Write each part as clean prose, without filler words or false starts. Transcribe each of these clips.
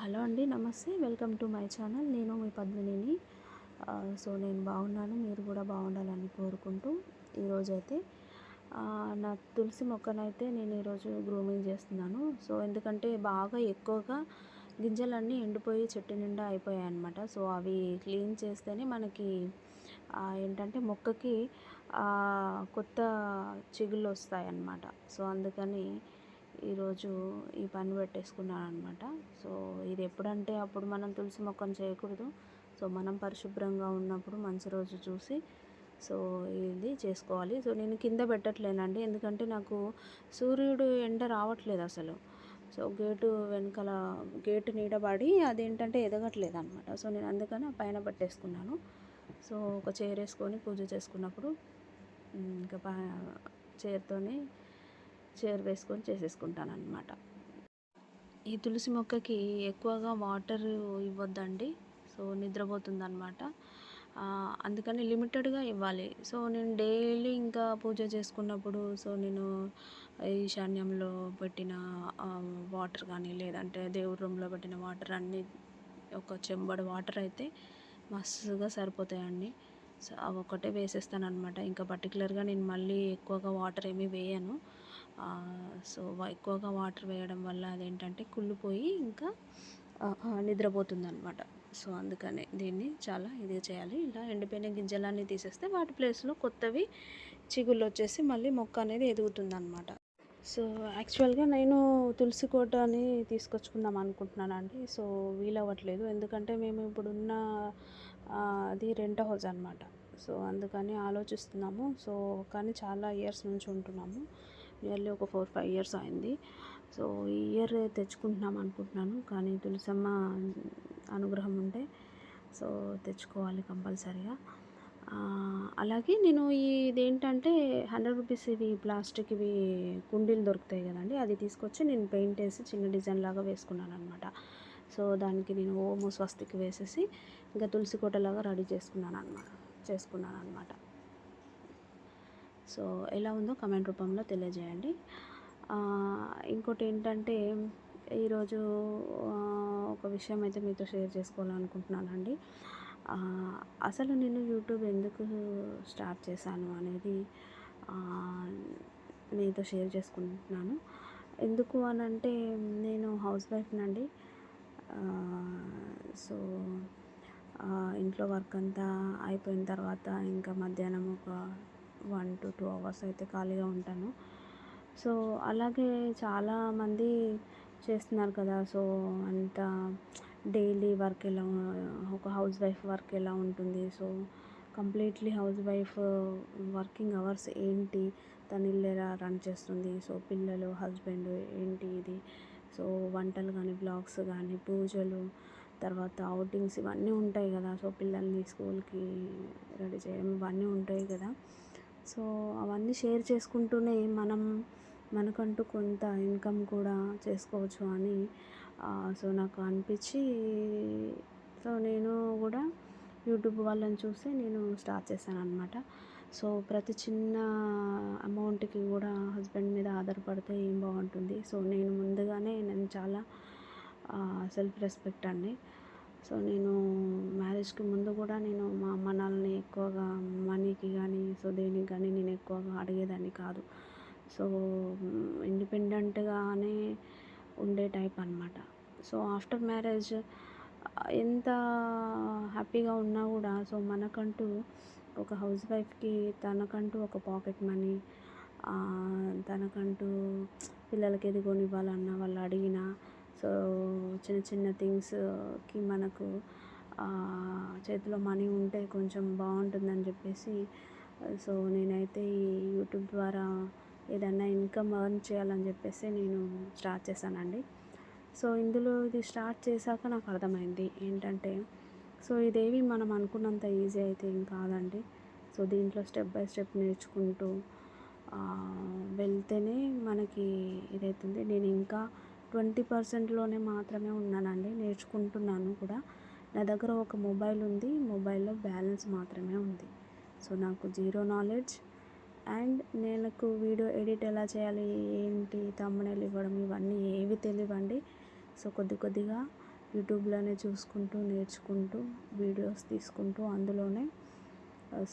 Hello అండి, నమస్తే. Welcome to my channel. నేను మీ పద్మినిని. నేను బాగున్నాను, మీరు కూడా బాగుండాలని కోరుకుంటూ ఈరోజైతే నా తులసి మొక్కనైతే నేను ఈరోజు గ్రూమింగ్ చేస్తున్నాను. ఎందుకంటే బాగా ఎక్కువగా గింజలన్నీ ఎండిపోయి చెట్టు నిండా అయిపోయాయి అన్నమాట. అవి క్లీన్ చేస్తేనే మనకి ఏంటంటే మొక్కకి కొత్త చిగుళ్ళు వస్తాయి అన్నమాట. అందుకని ఈరోజు ఈ పని పెట్టేసుకున్నాను అనమాట. ఇది ఎప్పుడంటే అప్పుడు మనం తులసి మొక్కను చేయకూడదు. మనం పరిశుభ్రంగా ఉన్నప్పుడు మంచి రోజు చూసి ఇది చేసుకోవాలి. నేను కింద పెట్టట్లేనండి, ఎందుకంటే నాకు సూర్యుడు ఎండ రావట్లేదు అసలు. గేటు వెనకాల గేటు నీడబడి అదేంటంటే ఎదగట్లేదు అనమాట. నేను అందుకని పైన పెట్టేసుకున్నాను. ఒక చైర్ వేసుకొని పూజ చేసుకున్నప్పుడు ఇంకా చైర్ వేసుకొని చేసేసుకుంటాను అనమాట. ఈ తులసి మొక్కకి ఎక్కువగా వాటర్ ఇవ్వద్దండి, నిద్రపోతుందన్నమాట. అందుకని లిమిటెడ్గా ఇవ్వాలి. నేను డైలీ ఇంకా పూజ చేసుకున్నప్పుడు నేను ఈశాన్యంలో పెట్టిన వాటర్ కానీ, లేదంటే దేవుడి రూమ్లో పెట్టిన వాటర్ అన్నీ ఒక చెంబడు వాటర్ అయితే మస్తుగా సరిపోతాయండి. అవి ఒక్కటే వేసేస్తాను అనమాట. ఇంకా పర్టికులర్గా నేను మళ్ళీ ఎక్కువగా వాటర్ ఏమీ వేయను. ఎక్కువగా వాటర్ వేయడం వల్ల అదేంటంటే కుళ్ళిపోయి ఇంకా నిద్రపోతుంది అనమాట. అందుకనే దీన్ని చాలా ఇదిగా చేయాలి. ఇలా ఎండిపోయిన గింజలన్నీ తీసేస్తే వాటి ప్లేస్లో కొత్తవి చిగుళ్ళు వచ్చేసి మళ్ళీ మొక్క అనేది ఎదుగుతుంది అనమాట. యాక్చువల్గా నేను తులసి కోటని తీసుకొచ్చుకుందాం అనుకుంటున్నానండి. వీలవ్వట్లేదు, ఎందుకంటే మేము ఇప్పుడున్న అది రెంట్ హౌస్ అనమాట. అందుకని ఆలోచిస్తున్నాము. కానీ చాలా ఇయర్స్ నుంచి ఉంటున్నాము, నియర్లీ ఒక 4-5 ఇయర్స్ అయింది. ఈ ఇయర్ తెచ్చుకుంటున్నాం అనుకుంటున్నాను. కానీ తులసమ్మ అనుగ్రహం ఉంటే తెచ్చుకోవాలి కంపల్సరీగా. అలాగే నేను ఇదేంటంటే 100 రూపీస్ ఇవి ప్లాస్టిక్ ఇవి కుండీలు దొరుకుతాయి కదండి, అది తీసుకొచ్చి నేను పెయింట్ వేసి చిన్న డిజైన్ లాగా వేసుకున్నాను అనమాట. దానికి నేను ఓము స్వస్తికి వేసేసి ఇంకా తులసి కోటలాగా రెడీ చేసుకున్నాను అనమాట. ఎలా ఉందో కమెంట్ రూపంలో తెలియజేయండి. ఇంకోటి ఏంటంటే ఈరోజు ఒక విషయం అయితే మీతో షేర్ చేసుకోవాలనుకుంటున్నానండి. అసలు నేను యూట్యూబ్ ఎందుకు స్టార్ట్ చేశాను అనేది మీతో షేర్ చేసుకుంటున్నాను. ఎందుకు అని అంటే నేను హౌస్ వైఫ్నండి. ఇంట్లో వర్క్ అంతా అయిపోయిన తర్వాత ఇంకా మధ్యాహ్నం ఒక 1-2 అవర్స్ అయితే ఖాళీగా ఉంటాను. అలాగే చాలామంది చేస్తున్నారు కదా. అంత డైలీ వర్క్ ఎలా, ఒక హౌస్ వైఫ్ వర్క్ ఎలా ఉంటుంది, completely house wife working hours ఏంటి, తను ఇల్లు ఎలా రన్ చేస్తుంది, పిల్లలు హస్బెండ్ ఏంటి ఇది, వంటలు కానీ, బ్లాగ్స్ కానీ, పూజలు, తర్వాత అవుటింగ్స్ ఇవన్నీ ఉంటాయి కదా. పిల్లల్ని స్కూల్కి రెడీ చేయడం ఇవన్నీ ఉంటాయి కదా. అవన్నీ షేర్ చేసుకుంటూనే మనకంటూ కొంత ఇన్కమ్ కూడా చేసుకోవచ్చు అని నాకు అనిపించి నేను కూడా యూట్యూబ్ వాళ్ళని చూసి నేను స్టార్ట్ చేశాను అనమాట. ప్రతి చిన్న అమౌంట్కి కూడా హస్బెండ్ మీద ఆధారపడితే ఏం బాగుంటుంది. నేను చాలా సెల్ఫ్ రెస్పెక్ట్ అండి. నేను మ్యారేజ్కి ముందు కూడా నేను మా అమ్మ నాన్నని ఎక్కువగా మనీకి కానీ దేనికి కానీ నేను ఎక్కువగా అడిగేదాన్ని కాదు. ఇండిపెండెంట్గానే ఉండే టైప్ అనమాట. ఆఫ్టర్ మ్యారేజ్ ఎంత హ్యాపీగా ఉన్నా కూడా మనకంటూ ఒక హౌస్ వైఫ్కి తనకంటూ ఒక పాకెట్ మనీ, తనకంటూ పిల్లలకి ఏది కొనివ్వాలన్నా వాళ్ళు అడిగినా చిన్న చిన్న థింగ్స్కి మనకు చేతిలో మనీ ఉంటే కొంచెం బాగుంటుందని చెప్పేసి నేనైతే ఈ యూట్యూబ్ ద్వారా ఏదైనా ఇన్కమ్ ఎర్న్ చేయాలని చెప్పేసి నేను స్టార్ట్ చేశానండి. ఇందులో ఇది స్టార్ట్ చేశాక నాకు అర్థమైంది ఏంటంటే ఇదేవి మనం అనుకున్నంత ఈజీ అయితే ఏం కాదండి. దీంట్లో స్టెప్ బై స్టెప్ నేర్చుకుంటూ వెళ్తేనే మనకి ఇదవుతుంది. నేను ఇంకా 20%లోనే మాత్రమే ఉన్నానండి, నేర్చుకుంటున్నాను కూడా. నా దగ్గర ఒక మొబైల్ ఉంది, మొబైల్లో బ్యాలెన్స్ మాత్రమే ఉంది. నాకు జీరో నాలెడ్జ్. అండ్ నాకు వీడియో ఎడిట్ ఎలా చేయాలి, ఏంటి, థంబ్నెయిల్ ఇవ్వడం ఇవన్నీ ఏవి తెలియవండి. కొద్దిగా యూట్యూబ్లోనే చూసుకుంటూ నేర్చుకుంటూ వీడియోస్ తీసుకుంటూ అందులోనే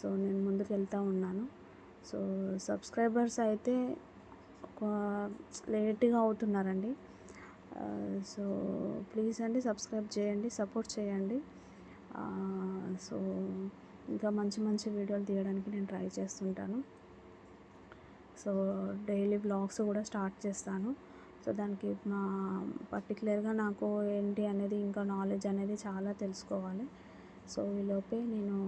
సో నేను ముందుకు వెళ్తూ ఉన్నాను. సో సబ్స్క్రైబర్స్ అయితే ఒక లేట్గా అవుతున్నారండి. సో ప్లీజ్ అండి సబ్స్క్రైబ్ చేయండి, సపోర్ట్ చేయండి. సో ఇంకా మంచి మంచి వీడియోలు తీయడానికి నేను ట్రై చేస్తుంటాను. సో డైలీ వ్లాగ్స్ కూడా స్టార్ట్ చేస్తాను. సో దానికి పర్టికులర్గా నాకు ఏంటి అనేది ఇంకా నాలెడ్జ్ అనేది చాలా తెలుసుకోవాలి. సో ఈలోపే నేను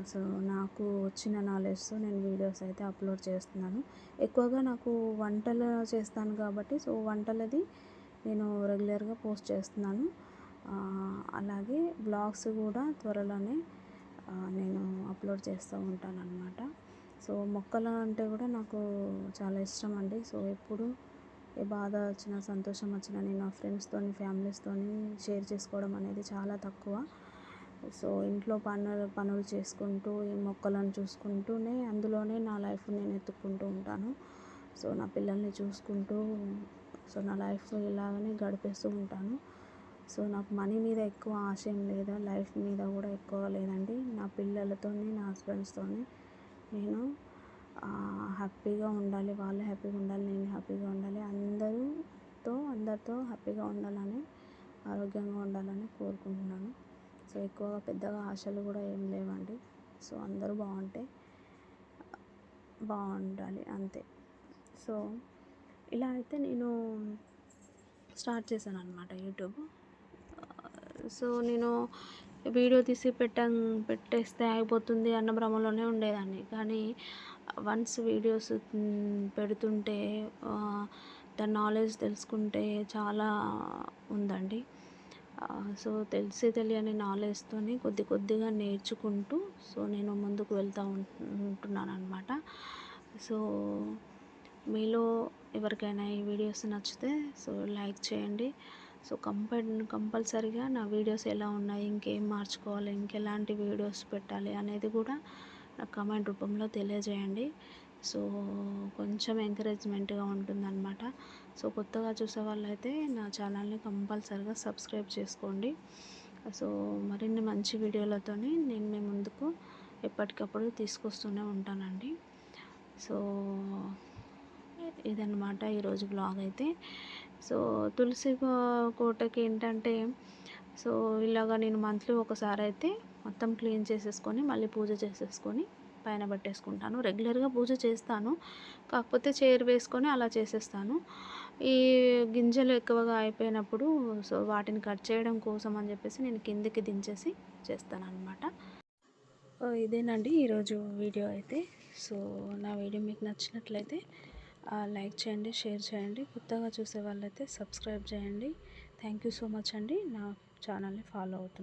సో నాకు వచ్చిన నాలెడ్జ్తో నేను వీడియోస్ అయితే అప్లోడ్ చేస్తున్నాను. ఎక్కువగా నాకు వంటలు చేస్తాను కాబట్టి సో వంటలది నేను రెగ్యులర్గా పోస్ట్ చేస్తున్నాను. అలాగే బ్లాగ్స్ కూడా త్వరలోనే నేను అప్లోడ్ చేస్తూ ఉంటాను అన్నమాట. సో మొక్కలు అంటే కూడా నాకు చాలా ఇష్టం అండి. సో ఎప్పుడు ఏ బాధ వచ్చినా సంతోషం వచ్చినా నేను నా ఫ్రెండ్స్తోని ఫ్యామిలీస్తోని షేర్ చేసుకోవడం అనేది చాలా తక్కువ. సో ఇంట్లో పనులు చేసుకుంటూ ఈ మొక్కలను చూసుకుంటూనే అందులోనే నా లైఫ్ నేను ఎత్తుక్కుంటూ ఉంటాను. సో నా పిల్లల్ని చూసుకుంటూ సో నా లైఫ్ ఇలాగనే గడిపేస్తూ ఉంటాను. సో నాకు మనీ మీద ఎక్కువ ఆశ ఏం లేదు, లైఫ్ మీద కూడా ఎక్కువ లేదండి. నా పిల్లలతోని నా హస్బెండ్స్తోని నేను హ్యాపీగా ఉండాలి, వాళ్ళు హ్యాపీగా ఉండాలి, నేను హ్యాపీగా ఉండాలి, అందరితో హ్యాపీగా ఉండాలని, ఆరోగ్యంగా ఉండాలని కోరుకుంటున్నాను. సో ఎక్కువగా పెద్దగా ఆశలు కూడా ఏం లేవండి. సో అందరూ బాగుండాలి అంతే. సో ఇలా అయితే నేను స్టార్ట్ చేశాను అనమాట యూట్యూబ్. సో నేను వీడియో తీసి పెట్టేస్తే అయిపోతుంది అన్న భ్రమలోనే ఉండేదాన్ని. కానీ వన్స్ వీడియోస్ పెడుతుంటే దాని నాలెడ్జ్ తెలుసుకుంటే చాలా ఉందండి. సో తెలియని నాలెడ్జ్తోని కొద్దిగా నేర్చుకుంటూ సో నేను ముందుకు వెళ్తూ ఉంటున్నాను అనమాట. సో మీలో ఎవరికైనా ఈ వీడియోస్ నచ్చితే సో లైక్ చేయండి. సో కంపల్సరీగా నా వీడియోస్ ఎలా ఉన్నాయి, ఇంకేం మార్చుకోవాలి, ఇంకెలాంటి వీడియోస్ పెట్టాలి అనేది కూడా నాకు కామెంట్ రూపంలో తెలియజేయండి. సో కొంచెం ఎంకరేజ్మెంట్గా ఉంటుందన్నమాట. సో కొత్తగా చూసే వాళ్ళైతే నా ఛానల్ని కంపల్సరీగా సబ్స్క్రైబ్ చేసుకోండి. సో మరిన్ని మంచి వీడియోలతోని నేను మీ ముందుకు ఎప్పటికప్పుడు తీసుకొస్తూనే ఉంటానండి. సో ఇదన్నమాట ఈరోజు బ్లాగ్ అయితే. సో తులసి కోటకి ఏంటంటే సో ఇలాగ నేను మంత్లీ ఒకసారి అయితే మొత్తం క్లీన్ చేసేసుకొని మళ్ళీ పూజ చేసేసుకొని పైన పెట్టేసుకుంటాను. రెగ్యులర్గా పూజ చేస్తాను, కాకపోతే చైర్ వేసుకొని అలా చేసేస్తాను. ఈ గింజలు ఎక్కువగా అయిపోయినప్పుడు సో వాటిని కట్ చేయడం కోసం అని చెప్పేసి నేను కిందికి దించేసి చేస్తానన్నమాట. ఇదేనండి ఈరోజు వీడియో అయితే. సో నా వీడియో మీకు నచ్చినట్లయితే లైక్ చేయండి, షేర్ చేయండి. కొత్తగా చూసే వాళ్ళైతే సబ్స్క్రైబ్ చేయండి. థ్యాంక్ యూ సో మచ్ అండి. నా ఛానల్ని ఫాలో అవుతుంది.